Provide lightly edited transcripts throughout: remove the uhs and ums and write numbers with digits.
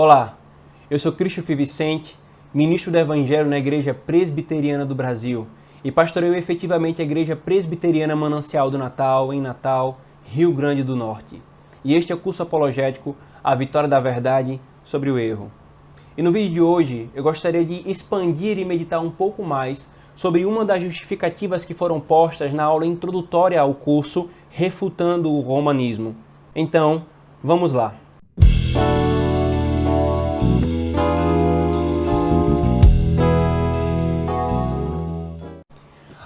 Olá, eu sou Cristian Vicente, ministro do Evangelho na Igreja Presbiteriana do Brasil e pastoreio efetivamente a Igreja Presbiteriana Manancial do Natal, em Natal, Rio Grande do Norte. E este é o curso apologético A Vitória da Verdade sobre o Erro. E no vídeo de hoje eu gostaria de expandir e meditar um pouco mais sobre uma das justificativas que foram postas na aula introdutória ao curso Refutando o Romanismo. Então, vamos lá.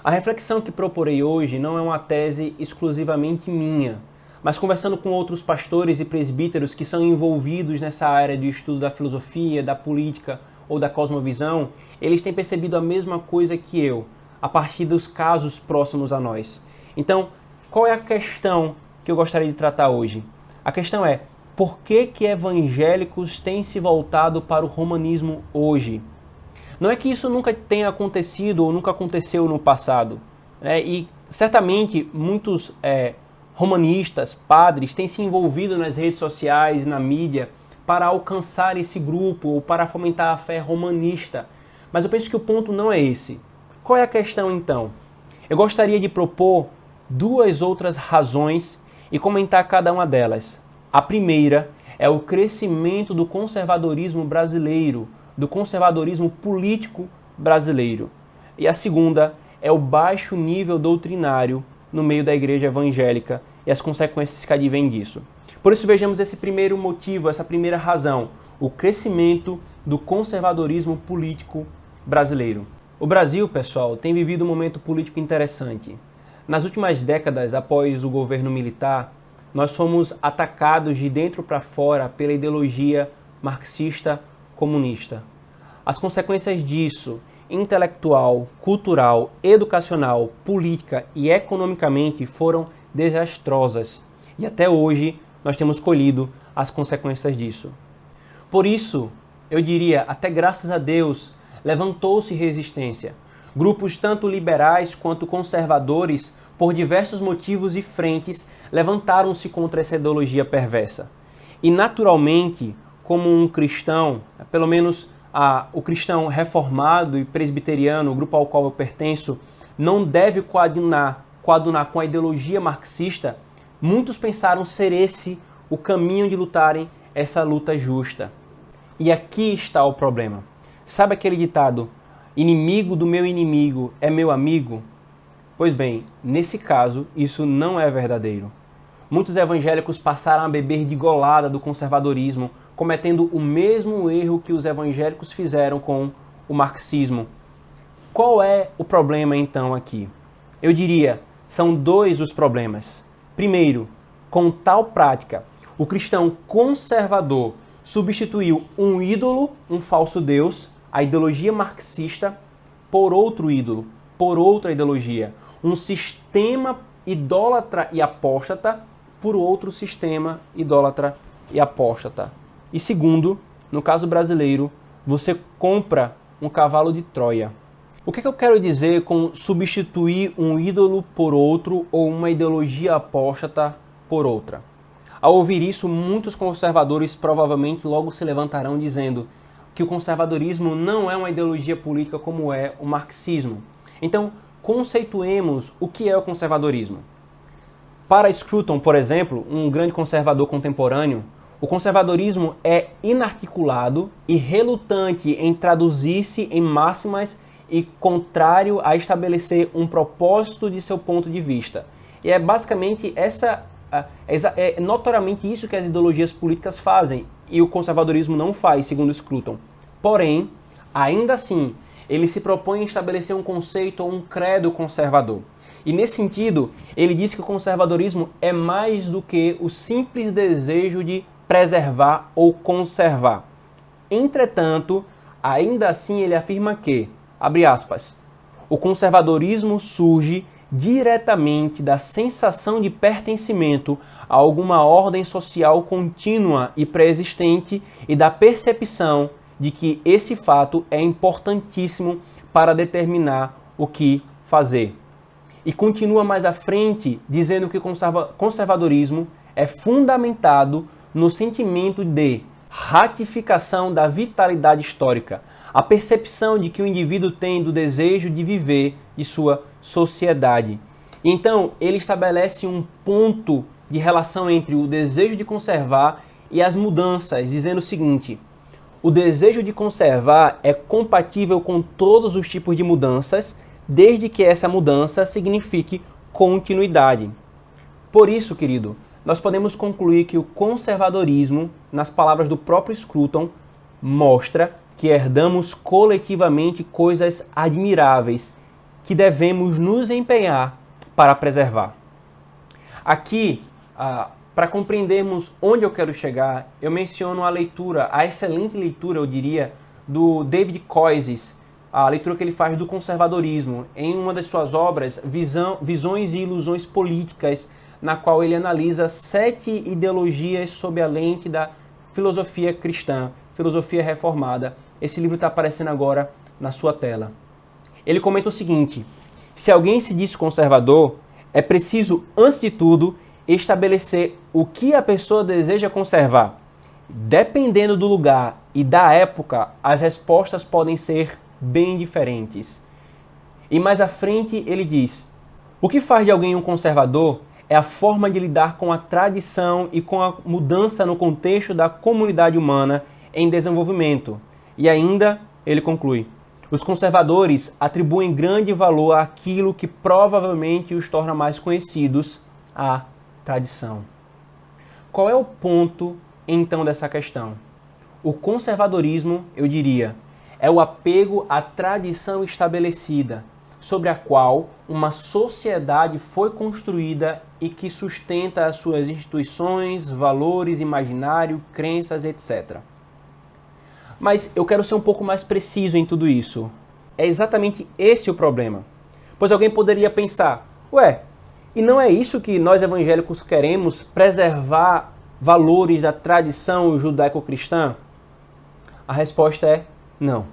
A reflexão que proporei hoje não é uma tese exclusivamente minha, mas conversando com outros pastores e presbíteros que são envolvidos nessa área de estudo da filosofia, da política ou da cosmovisão, eles têm percebido a mesma coisa que eu, a partir dos casos próximos a nós. Então, qual é a questão que eu gostaria de tratar hoje? A questão é, por que evangélicos têm se voltado para o romanismo hoje? Não é que isso nunca tenha acontecido ou nunca aconteceu no passado, né? E certamente muitos romanistas, padres, têm se envolvido nas redes sociais, na mídia, para alcançar esse grupo ou para fomentar a fé romanista. Mas eu penso que o ponto não é esse. Qual é a questão então? Eu gostaria de propor duas outras razões e comentar cada uma delas. A primeira é o crescimento do conservadorismo brasileiro, do conservadorismo político brasileiro. E a segunda é o baixo nível doutrinário no meio da igreja evangélica e as consequências que advêm disso. Por isso vejamos esse primeiro motivo, essa primeira razão, o crescimento do conservadorismo político brasileiro. O Brasil, pessoal, tem vivido um momento político interessante. Nas últimas décadas, após o governo militar, nós fomos atacados de dentro para fora pela ideologia marxista-comunista. As consequências disso, intelectual, cultural, educacional, política e economicamente, foram desastrosas. E até hoje nós temos colhido as consequências disso. Por isso, eu diria, até graças a Deus, levantou-se resistência. Grupos tanto liberais quanto conservadores, por diversos motivos e frentes, levantaram-se contra essa ideologia perversa. E naturalmente, como um cristão, pelo menos o cristão reformado e presbiteriano, o grupo ao qual eu pertenço, não deve coadunar com a ideologia marxista, muitos pensaram ser esse o caminho de lutarem essa luta justa. E aqui está o problema. Sabe aquele ditado, inimigo do meu inimigo é meu amigo? Pois bem, nesse caso, isso não é verdadeiro. Muitos evangélicos passaram a beber de golada do conservadorismo, cometendo o mesmo erro que os evangélicos fizeram com o marxismo. Qual é o problema então aqui? Eu diria, são dois os problemas. Primeiro, com tal prática, o cristão conservador substituiu um ídolo, um falso Deus, a ideologia marxista, por outro ídolo, por outra ideologia. Um sistema idólatra e apóstata por outro sistema idólatra e apóstata. E segundo, no caso brasileiro, você compra um cavalo de Troia. O que eu quero dizer com substituir um ídolo por outro ou uma ideologia apóstata por outra? Ao ouvir isso, muitos conservadores provavelmente logo se levantarão dizendo que o conservadorismo não é uma ideologia política como é o marxismo. Então, conceituemos o que é o conservadorismo. Para Scruton, por exemplo, um grande conservador contemporâneo, o conservadorismo é inarticulado e relutante em traduzir-se em máximas e contrário a estabelecer um propósito de seu ponto de vista. E é basicamente notoriamente isso que as ideologias políticas fazem, e o conservadorismo não faz, segundo Scruton. Porém, ainda assim, ele se propõe a estabelecer um conceito ou um credo conservador. E nesse sentido, ele diz que o conservadorismo é mais do que o simples desejo de preservar ou conservar. Entretanto, ainda assim ele afirma que, abre aspas, o conservadorismo surge diretamente da sensação de pertencimento a alguma ordem social contínua e pré-existente e da percepção de que esse fato é importantíssimo para determinar o que fazer. E continua mais à frente dizendo que o conservadorismo é fundamentado no sentimento de ratificação da vitalidade histórica, a percepção de que o indivíduo tem do desejo de viver de sua sociedade. Então, ele estabelece um ponto de relação entre o desejo de conservar e as mudanças, dizendo o seguinte: o desejo de conservar é compatível com todos os tipos de mudanças, desde que essa mudança signifique continuidade. Por isso, querido, nós podemos concluir que o conservadorismo, nas palavras do próprio Scruton, mostra que herdamos coletivamente coisas admiráveis que devemos nos empenhar para preservar. Aqui, para compreendermos onde eu quero chegar, eu menciono a leitura, a excelente leitura, eu diria, do David Koyzis, a leitura que ele faz do conservadorismo, em uma das suas obras, Visões e Ilusões Políticas, na qual ele analisa 7 ideologias sob a lente da filosofia cristã, filosofia reformada. Esse livro está aparecendo agora na sua tela. Ele comenta o seguinte: se alguém se diz conservador, é preciso, antes de tudo, estabelecer o que a pessoa deseja conservar. Dependendo do lugar e da época, as respostas podem ser bem diferentes. E mais à frente ele diz: o que faz de alguém um conservador é a forma de lidar com a tradição e com a mudança no contexto da comunidade humana em desenvolvimento. E ainda, ele conclui, os conservadores atribuem grande valor àquilo que provavelmente os torna mais conhecidos, a tradição. Qual é o ponto, então, dessa questão? O conservadorismo, eu diria, é o apego à tradição estabelecida, sobre a qual uma sociedade foi construída e que sustenta as suas instituições, valores, imaginário, crenças, etc. Mas eu quero ser um pouco mais preciso em tudo isso. É exatamente esse o problema. Pois alguém poderia pensar, ué, e não é isso que nós evangélicos queremos, preservar valores da tradição judaico-cristã? A resposta é não.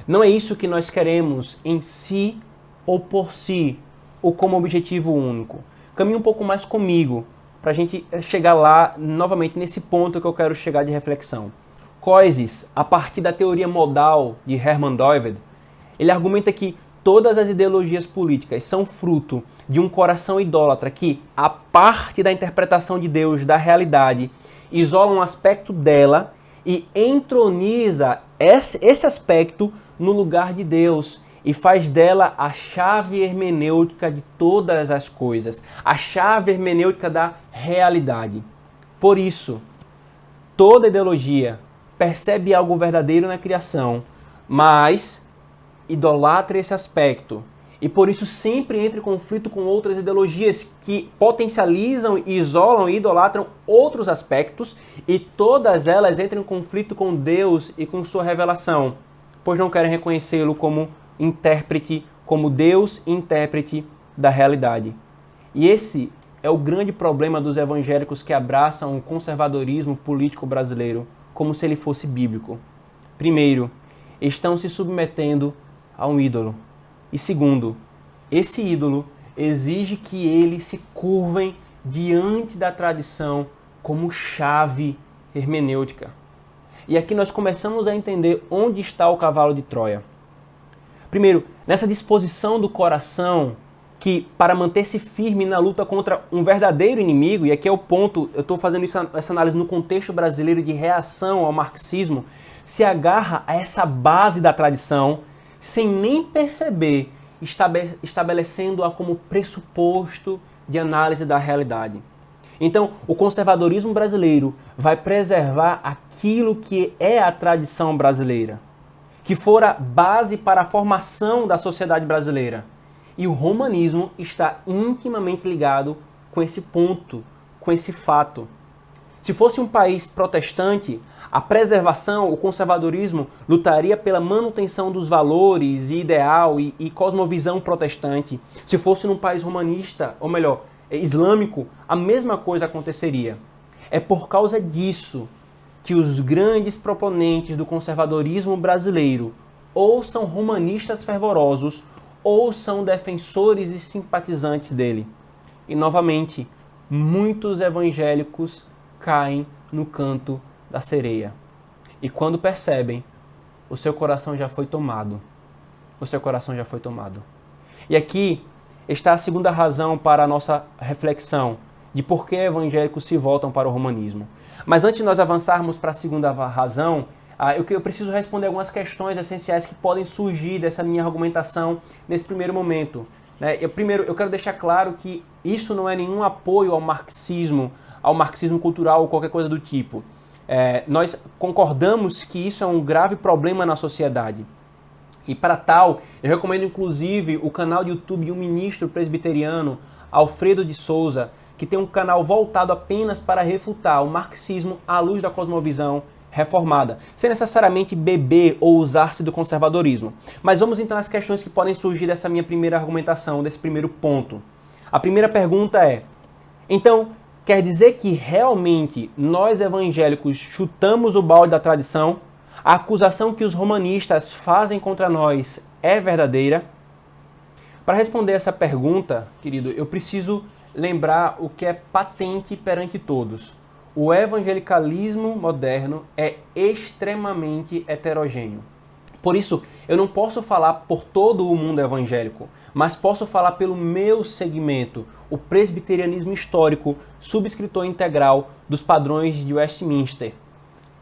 Não é isso que nós queremos em si ou por si, ou como objetivo único. Caminhe um pouco mais comigo, para a gente chegar lá, novamente, nesse ponto que eu quero chegar de reflexão. Koyzis, a partir da teoria modal de Hermann Doived, ele argumenta que todas as ideologias políticas são fruto de um coração idólatra que, a parte da interpretação de Deus, da realidade, isola um aspecto dela e entroniza esse aspecto no lugar de Deus e faz dela a chave hermenêutica de todas as coisas, a chave hermenêutica da realidade. Por isso, toda ideologia percebe algo verdadeiro na criação, mas idolatra esse aspecto. E por isso sempre entra em conflito com outras ideologias que potencializam, isolam e idolatram outros aspectos, e todas elas entram em conflito com Deus e com sua revelação, pois não querem reconhecê-lo como intérprete, como Deus intérprete da realidade. E esse é o grande problema dos evangélicos que abraçam o conservadorismo político brasileiro, como se ele fosse bíblico. Primeiro, estão se submetendo a um ídolo. E segundo, esse ídolo exige que eles se curvem diante da tradição como chave hermenêutica. E aqui nós começamos a entender onde está o cavalo de Troia. Primeiro, nessa disposição do coração que, para manter-se firme na luta contra um verdadeiro inimigo, e aqui é o ponto, eu estou fazendo essa análise no contexto brasileiro de reação ao marxismo, se agarra a essa base da tradição, sem nem perceber, estabelecendo-a como pressuposto de análise da realidade. Então, o conservadorismo brasileiro vai preservar aquilo que é a tradição brasileira, que fora base para a formação da sociedade brasileira. E o romanismo está intimamente ligado com esse ponto, com esse fato. Se fosse um país protestante, a preservação, o conservadorismo, lutaria pela manutenção dos valores e ideal e cosmovisão protestante. Se fosse num país romanista, ou melhor, islâmico, a mesma coisa aconteceria. É por causa disso que os grandes proponentes do conservadorismo brasileiro ou são romanistas fervorosos ou são defensores e simpatizantes dele. E, novamente, muitos evangélicos caem no canto da sereia. E quando percebem, o seu coração já foi tomado. O seu coração já foi tomado. E aqui está a segunda razão para a nossa reflexão de por que evangélicos se voltam para o romanismo. Mas antes de nós avançarmos para a segunda razão, eu preciso responder algumas questões essenciais que podem surgir dessa minha argumentação nesse primeiro momento. Primeiro, eu quero deixar claro que isso não é nenhum apoio ao marxismo cultural ou qualquer coisa do tipo. Nós concordamos que isso é um grave problema na sociedade. E para tal, eu recomendo inclusive o canal de YouTube de um ministro presbiteriano, Alfredo de Souza, que tem um canal voltado apenas para refutar o marxismo à luz da cosmovisão reformada, sem necessariamente beber ou usar-se do conservadorismo. Mas vamos então às questões que podem surgir dessa minha primeira argumentação, desse primeiro ponto. A primeira pergunta é, então, quer dizer que realmente nós evangélicos chutamos o balde da tradição? A acusação que os romanistas fazem contra nós é verdadeira? Para responder essa pergunta, querido, eu preciso lembrar o que é patente perante todos. O evangelicalismo moderno é extremamente heterogêneo. Por isso, eu não posso falar por todo o mundo evangélico, mas posso falar pelo meu segmento, o presbiterianismo histórico, subscritor integral dos padrões de Westminster.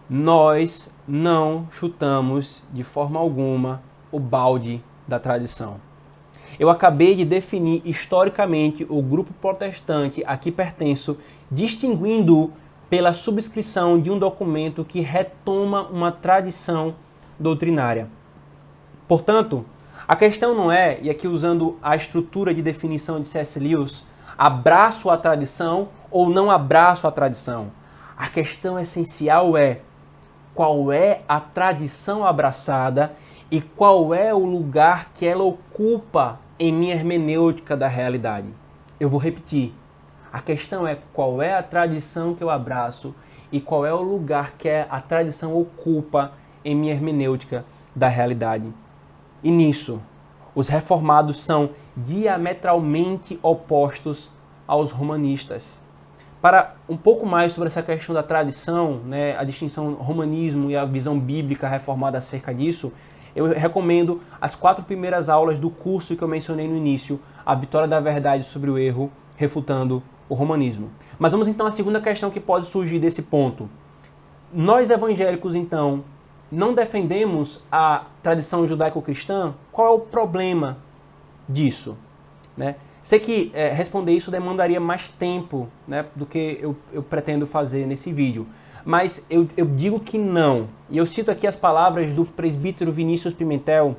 Nós não chutamos de forma alguma o balde da tradição. Eu acabei de definir historicamente o grupo protestante a que pertenço, distinguindo-o pela subscrição de um documento que retoma uma tradição doutrinária. Portanto, a questão não é, e aqui usando a estrutura de definição de C.S. Lewis, abraço a tradição ou não abraço a tradição. A questão essencial é qual é a tradição abraçada e qual é o lugar que ela ocupa em minha hermenêutica da realidade. Eu vou repetir. A questão é qual é a tradição que eu abraço e qual é o lugar que a tradição ocupa em minha hermenêutica da realidade. E nisso, os reformados são diametralmente opostos aos romanistas. Para um pouco mais sobre essa questão da tradição, a distinção romanismo e a visão bíblica reformada acerca disso, eu recomendo as 4 primeiras aulas do curso que eu mencionei no início, A Vitória da Verdade sobre o Erro, refutando o romanismo. Mas vamos então à segunda questão que pode surgir desse ponto. Nós evangélicos, então, não defendemos a tradição judaico-cristã? Qual é o problema disso? Sei que responder isso demandaria mais tempo do que eu pretendo fazer nesse vídeo. Mas eu digo que não. E eu cito aqui as palavras do presbítero Vinícius Pimentel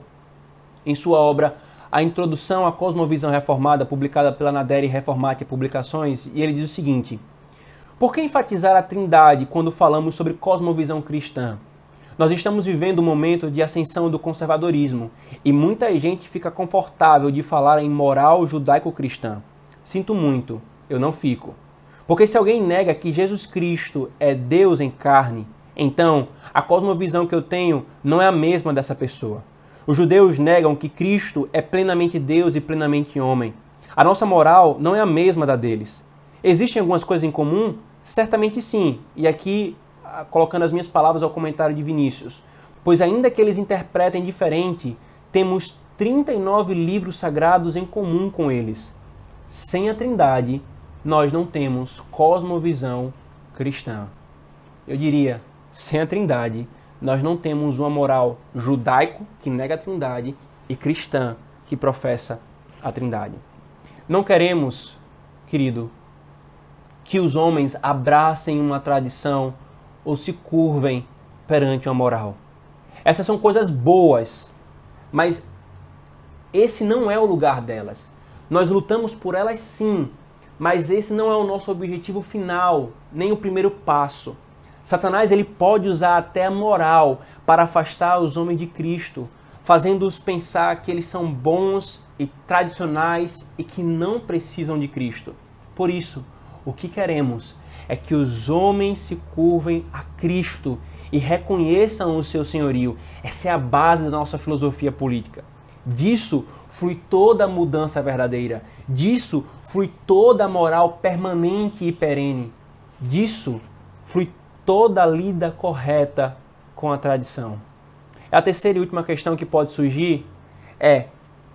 em sua obra A Introdução à Cosmovisão Reformada, publicada pela Naderi Reformate Publicações, e ele diz o seguinte: por que enfatizar a Trindade quando falamos sobre cosmovisão cristã? Nós estamos vivendo um momento de ascensão do conservadorismo e muita gente fica confortável de falar em moral judaico-cristã. Sinto muito, eu não fico. Porque se alguém nega que Jesus Cristo é Deus em carne, então a cosmovisão que eu tenho não é a mesma dessa pessoa. Os judeus negam que Cristo é plenamente Deus e plenamente homem. A nossa moral não é a mesma da deles. Existem algumas coisas em comum? Certamente sim. E aqui, colocando as minhas palavras ao comentário de Vinícius. Pois ainda que eles interpretem diferente, temos 39 livros sagrados em comum com eles. Sem a Trindade, nós não temos cosmovisão cristã. Eu diria, sem a Trindade, nós não temos uma moral judaico, que nega a Trindade, e cristã, que professa a Trindade. Não queremos, querido, que os homens abracem uma tradição ou se curvem perante uma moral. Essas são coisas boas, mas esse não é o lugar delas. Nós lutamos por elas sim, mas esse não é o nosso objetivo final, nem o primeiro passo. Satanás ele pode usar até a moral para afastar os homens de Cristo, fazendo-os pensar que eles são bons e tradicionais e que não precisam de Cristo. Por isso, o que queremos é que os homens se curvem a Cristo e reconheçam o seu senhorio. Essa é a base da nossa filosofia política. Disso flui toda a mudança verdadeira. Disso flui toda a moral permanente e perene. Disso flui toda a lida correta com a tradição? A terceira e última questão que pode surgir é: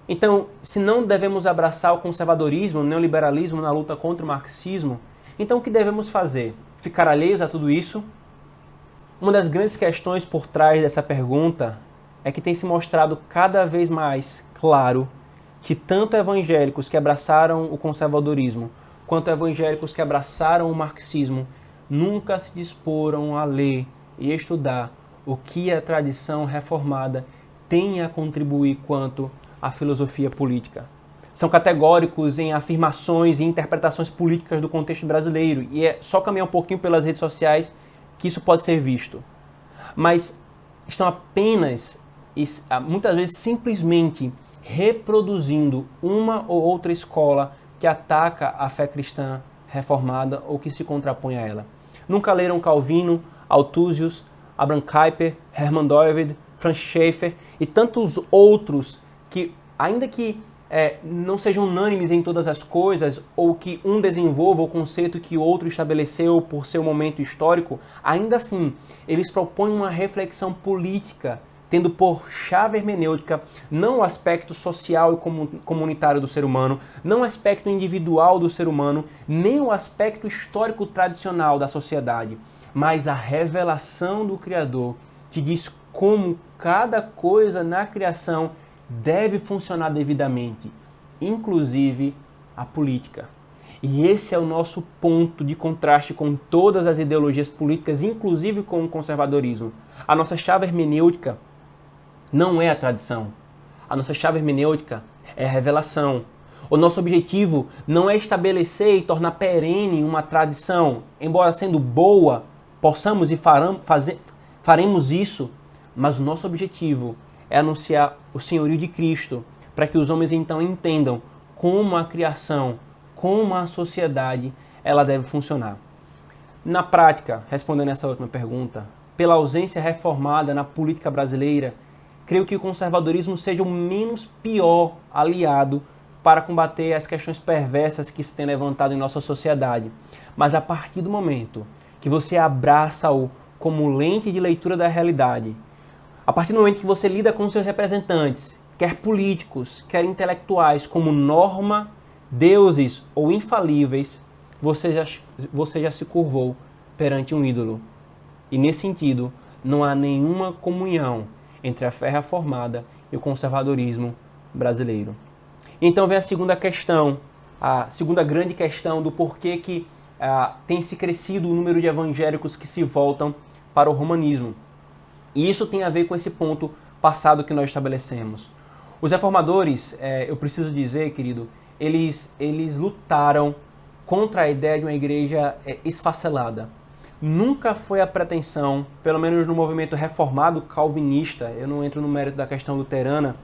então, se não devemos abraçar o conservadorismo, o neoliberalismo na luta contra o marxismo, então o que devemos fazer? Ficar alheios a tudo isso? Uma das grandes questões por trás dessa pergunta é que tem se mostrado cada vez mais claro que tanto evangélicos que abraçaram o conservadorismo, quanto evangélicos que abraçaram o marxismo, nunca se disporam a ler e estudar o que a tradição reformada tem a contribuir quanto à filosofia política. São categóricos em afirmações e interpretações políticas do contexto brasileiro, e é só caminhar um pouquinho pelas redes sociais que isso pode ser visto. Mas estão apenas, muitas vezes simplesmente, reproduzindo uma ou outra escola que ataca a fé cristã reformada ou que se contrapõe a ela. Nunca leram Calvino, Althusius, Abraham Kuyper, Hermann Doived, Franz Schaeffer e tantos outros que, ainda que não sejam unânimes em todas as coisas, ou que um desenvolva o conceito que o outro estabeleceu por seu momento histórico, ainda assim, eles propõem uma reflexão política, tendo por chave hermenêutica não o aspecto social e comunitário do ser humano, não o aspecto individual do ser humano, nem o aspecto histórico tradicional da sociedade, mas a revelação do Criador, que diz como cada coisa na criação deve funcionar devidamente, inclusive a política. E esse é o nosso ponto de contraste com todas as ideologias políticas, inclusive com o conservadorismo. A nossa chave hermenêutica não é a tradição. A nossa chave hermenêutica é a revelação. O nosso objetivo não é estabelecer e tornar perene uma tradição, embora sendo boa, possamos e faremos isso, mas o nosso objetivo é anunciar o senhorio de Cristo, para que os homens então entendam como a criação, como a sociedade, ela deve funcionar. Na prática, respondendo essa última pergunta, pela ausência reformada na política brasileira, creio que o conservadorismo seja o menos pior aliado para combater as questões perversas que se têm levantado em nossa sociedade. Mas a partir do momento que você abraça-o como lente de leitura da realidade, a partir do momento que você lida com seus representantes, quer políticos, quer intelectuais, como norma, deuses ou infalíveis, você já se curvou perante um ídolo. E nesse sentido, não há nenhuma comunhão entre a fé reformada e o conservadorismo brasileiro. Então vem a segunda questão, a segunda grande questão do porquê que tem se crescido o número de evangélicos que se voltam para o romanismo. E isso tem a ver com esse ponto passado que nós estabelecemos. Os reformadores, eu preciso dizer, querido, eles lutaram contra a ideia de uma igreja esfacelada. Nunca foi a pretensão, pelo menos no movimento reformado calvinista, eu não entro no mérito da questão luterana,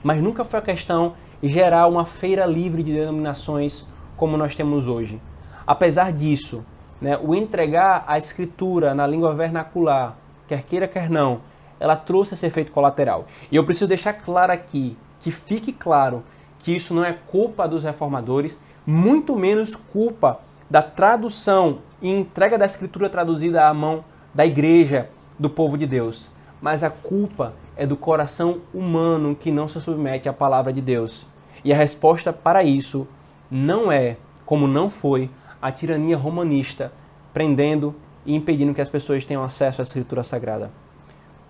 mas nunca foi a questão gerar uma feira livre de denominações como nós temos hoje. Apesar disso, né, o entregar a escritura na língua vernacular, quer queira, quer não, ela trouxe esse efeito colateral. E eu preciso deixar claro aqui, que fique claro, que isso não é culpa dos reformadores, muito menos culpa da tradução e entrega da escritura traduzida à mão da igreja, do povo de Deus. Mas a culpa é do coração humano que não se submete à palavra de Deus. E a resposta para isso não é, como não foi, a tirania romanista, prendendo e impedindo que as pessoas tenham acesso à Escritura Sagrada.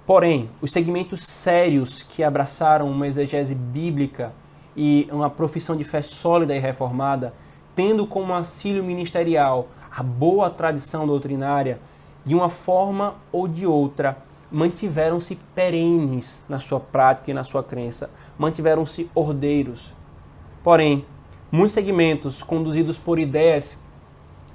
Porém, os segmentos sérios que abraçaram uma exegese bíblica e uma profissão de fé sólida e reformada, tendo como auxílio ministerial a boa tradição doutrinária, de uma forma ou de outra, mantiveram-se perenes na sua prática e na sua crença, mantiveram-se ordeiros. Porém, muitos segmentos conduzidos por ideias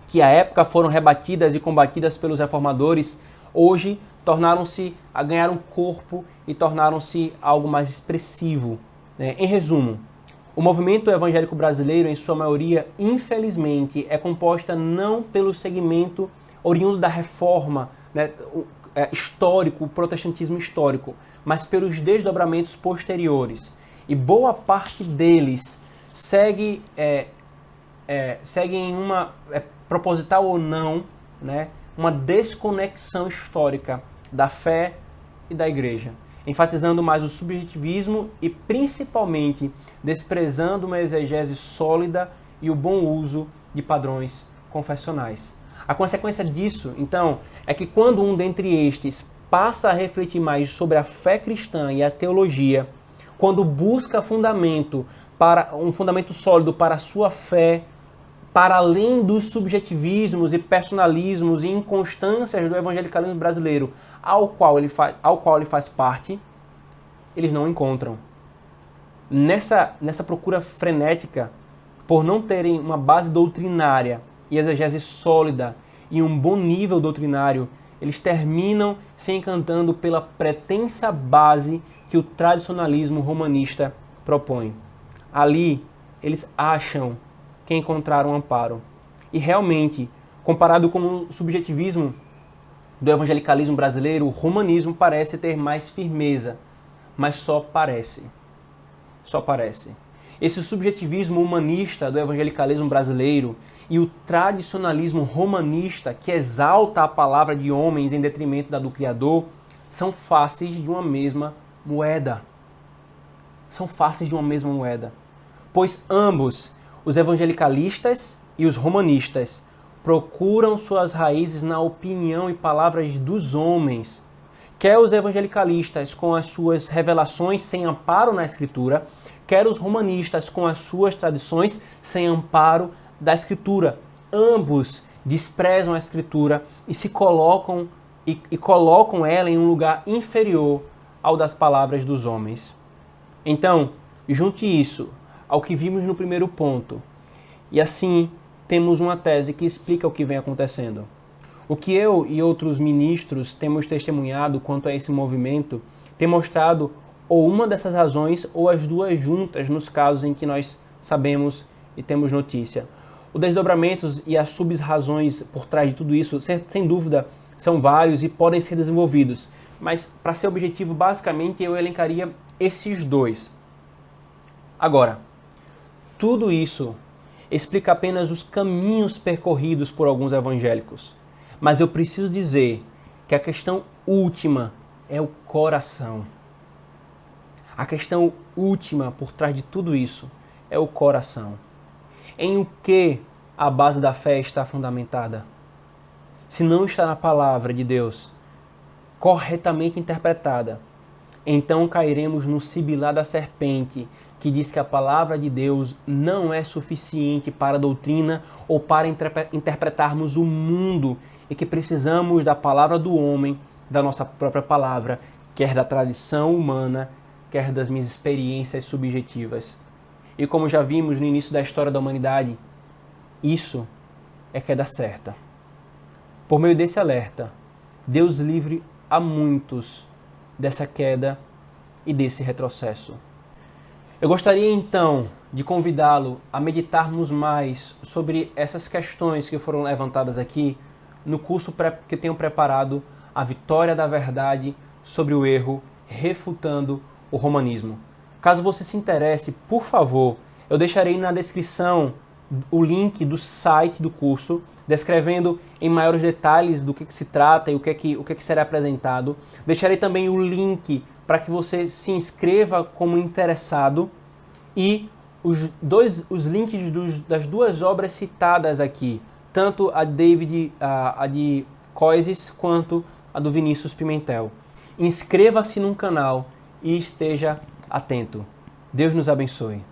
que à época foram rebatidas e combatidas pelos reformadores, hoje tornaram-se a ganhar um corpo e tornaram-se algo mais expressivo. Em resumo, o movimento evangélico brasileiro, em sua maioria, infelizmente, é composta não pelo segmento oriundo da reforma, histórico, o protestantismo histórico, mas pelos desdobramentos posteriores. E boa parte deles segue em uma, proposital ou não, uma desconexão histórica da fé e da igreja, enfatizando mais o subjetivismo e principalmente desprezando uma exegese sólida e o bom uso de padrões confessionais. A consequência disso, então, é que quando um dentre estes passa a refletir mais sobre a fé cristã e a teologia, quando busca um fundamento sólido para a sua fé, para além dos subjetivismos e personalismos e inconstâncias do evangelicalismo brasileiro ao qual ele faz parte, eles não encontram. Nessa procura frenética, por não terem uma base doutrinária e exegese sólida e um bom nível doutrinário, eles terminam se encantando pela pretensa base que o tradicionalismo romanista propõe. Ali, eles acham que encontraram amparo. E realmente, comparado com o subjetivismo do evangelicalismo brasileiro, o romanismo parece ter mais firmeza, mas só parece. Só parece. Esse subjetivismo humanista do evangelicalismo brasileiro e o tradicionalismo romanista que exalta a palavra de homens em detrimento da do Criador são faces de uma mesma moeda. São faces de uma mesma moeda. Pois ambos, os evangelicalistas e os romanistas, procuram suas raízes na opinião e palavras dos homens. Quer os evangelicalistas com as suas revelações sem amparo na Escritura, quer os romanistas com as suas tradições sem amparo da Escritura. Ambos desprezam a Escritura e se colocam ela em um lugar inferior ao das palavras dos homens. Então, junte isso ao que vimos no primeiro ponto. E assim, temos uma tese que explica o que vem acontecendo. O que eu e outros ministros temos testemunhado quanto a esse movimento tem mostrado ou uma dessas razões ou as duas juntas nos casos em que nós sabemos e temos notícia. Os desdobramentos e as sub-razões por trás de tudo isso, sem dúvida, são vários e podem ser desenvolvidos. Mas, para ser objetivo, basicamente, eu elencaria esses dois. Agora, tudo isso explica apenas os caminhos percorridos por alguns evangélicos. Mas eu preciso dizer que a questão última é o coração. A questão última por trás de tudo isso é o coração. Em o que a base da fé está fundamentada? Se não está na palavra de Deus, corretamente interpretada, então cairemos no sibilar da serpente, que diz que a palavra de Deus não é suficiente para a doutrina ou para interpretarmos o mundo e que precisamos da palavra do homem, da nossa própria palavra, quer da tradição humana, quer das minhas experiências subjetivas. E como já vimos no início da história da humanidade, isso é queda certa. Por meio desse alerta, Deus livre a muitos dessa queda e desse retrocesso. Eu gostaria então de convidá-lo a meditarmos mais sobre essas questões que foram levantadas aqui no curso que tenho preparado, A Vitória da Verdade sobre o Erro, refutando o romanismo. Caso você se interesse, por favor, eu deixarei na descrição o link do site do curso, descrevendo em maiores detalhes do que se trata e o que será apresentado. Deixarei também o link para que você se inscreva como interessado e os links das duas obras citadas aqui, tanto a de Coises quanto a do Vinícius Pimentel. Inscreva-se no canal e esteja atento. Deus nos abençoe.